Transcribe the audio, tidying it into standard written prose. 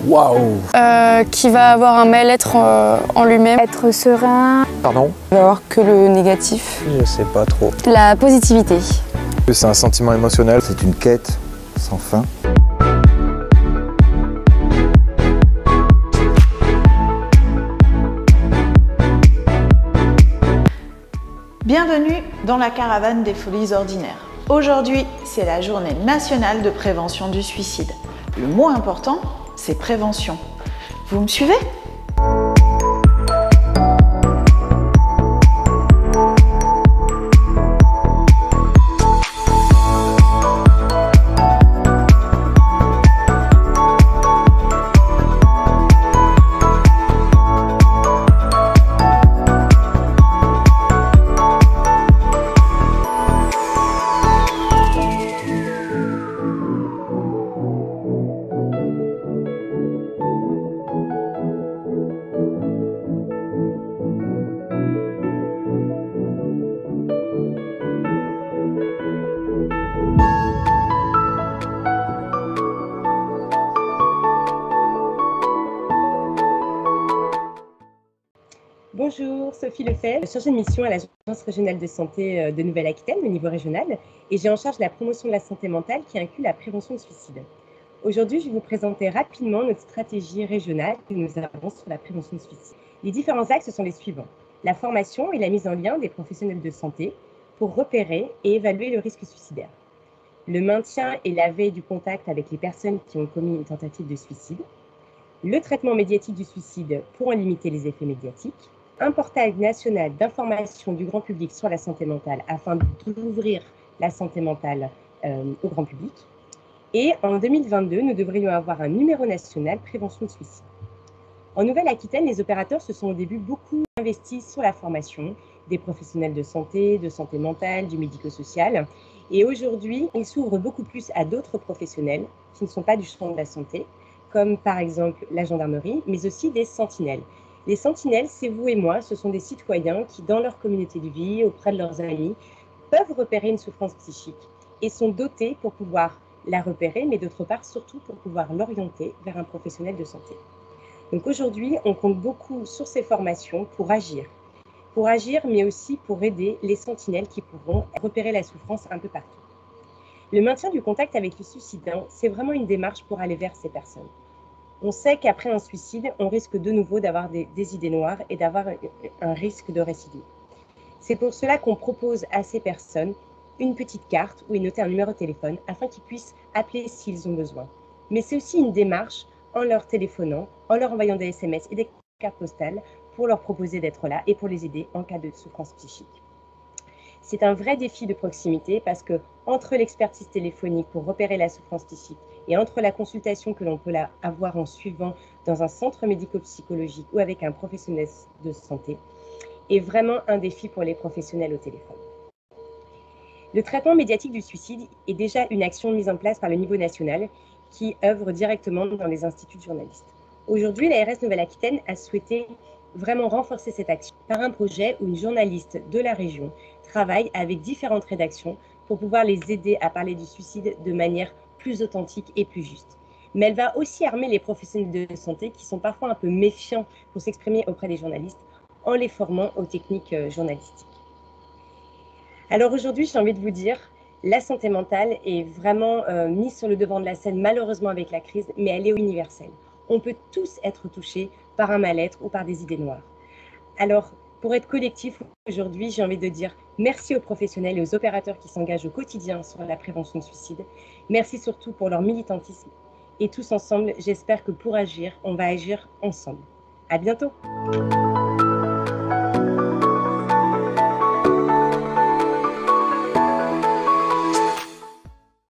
Waouh! Qui va avoir un mal-être en lui-même. Être serein. Pardon? Il va avoir que le négatif. Je sais pas trop. La positivité. C'est un sentiment émotionnel, c'est une quête sans fin. Bienvenue dans la caravane des folies ordinaires. Aujourd'hui, c'est la journée nationale de prévention du suicide. Le mot important, c'est prévention. Vous me suivez ? Bonjour, Sophie Lefebvre, chargée de mission à l'Agence régionale de santé de Nouvelle-Aquitaine au niveau régional et j'ai en charge la promotion de la santé mentale qui inclut la prévention du suicide. Aujourd'hui, je vais vous présenter rapidement notre stratégie régionale que nous avons sur la prévention du suicide. Les différents axes sont les suivants. La formation et la mise en lien des professionnels de santé pour repérer et évaluer le risque suicidaire. Le maintien et la veille du contact avec les personnes qui ont commis une tentative de suicide. Le traitement médiatique du suicide pour en limiter les effets médiatiques. Un portail national d'information du grand public sur la santé mentale afin d'ouvrir la santé mentale au grand public. Et en 2022, nous devrions avoir un numéro national prévention de suicide. En Nouvelle-Aquitaine, les opérateurs se sont au début beaucoup investis sur la formation des professionnels de santé mentale, du médico-social. Et aujourd'hui, ils s'ouvrent beaucoup plus à d'autres professionnels qui ne sont pas du champ de la santé, comme par exemple la gendarmerie, mais aussi des sentinelles. Les sentinelles, c'est vous et moi, ce sont des citoyens qui, dans leur communauté de vie, auprès de leurs amis, peuvent repérer une souffrance psychique et sont dotés pour pouvoir la repérer, mais d'autre part, surtout pour pouvoir l'orienter vers un professionnel de santé. Donc aujourd'hui, on compte beaucoup sur ces formations pour agir, mais aussi pour aider les sentinelles qui pourront repérer la souffrance un peu partout. Le maintien du contact avec le suicidant, c'est vraiment une démarche pour aller vers ces personnes. On sait qu'après un suicide, on risque de nouveau d'avoir des idées noires et d'avoir un risque de récidive. C'est pour cela qu'on propose à ces personnes une petite carte où est noté un numéro de téléphone afin qu'ils puissent appeler s'ils ont besoin. Mais c'est aussi une démarche en leur téléphonant, en leur envoyant des SMS et des cartes postales pour leur proposer d'être là et pour les aider en cas de souffrance psychique. C'est un vrai défi de proximité parce que entre l'expertise téléphonique pour repérer la souffrance psychique et entre la consultation que l'on peut avoir en suivant dans un centre médico-psychologique ou avec un professionnel de santé, est vraiment un défi pour les professionnels au téléphone. Le traitement médiatique du suicide est déjà une action mise en place par le niveau national qui œuvre directement dans les instituts de journalistes. Aujourd'hui, l'ARS Nouvelle-Aquitaine a souhaité vraiment renforcer cette action par un projet où une journaliste de la région travaille avec différentes rédactions pour pouvoir les aider à parler du suicide de manière plus authentique et plus juste. Mais elle va aussi armer les professionnels de santé qui sont parfois un peu méfiants pour s'exprimer auprès des journalistes en les formant aux techniques journalistiques. Alors aujourd'hui, j'ai envie de vous dire, la santé mentale est vraiment mise sur le devant de la scène, malheureusement avec la crise, mais elle est universelle. On peut tous être touchés par un mal-être ou par des idées noires. Alors, pour être collectif, aujourd'hui, j'ai envie de dire merci aux professionnels et aux opérateurs qui s'engagent au quotidien sur la prévention du suicide. Merci surtout pour leur militantisme. Et tous ensemble, j'espère que pour agir, on va agir ensemble. À bientôt.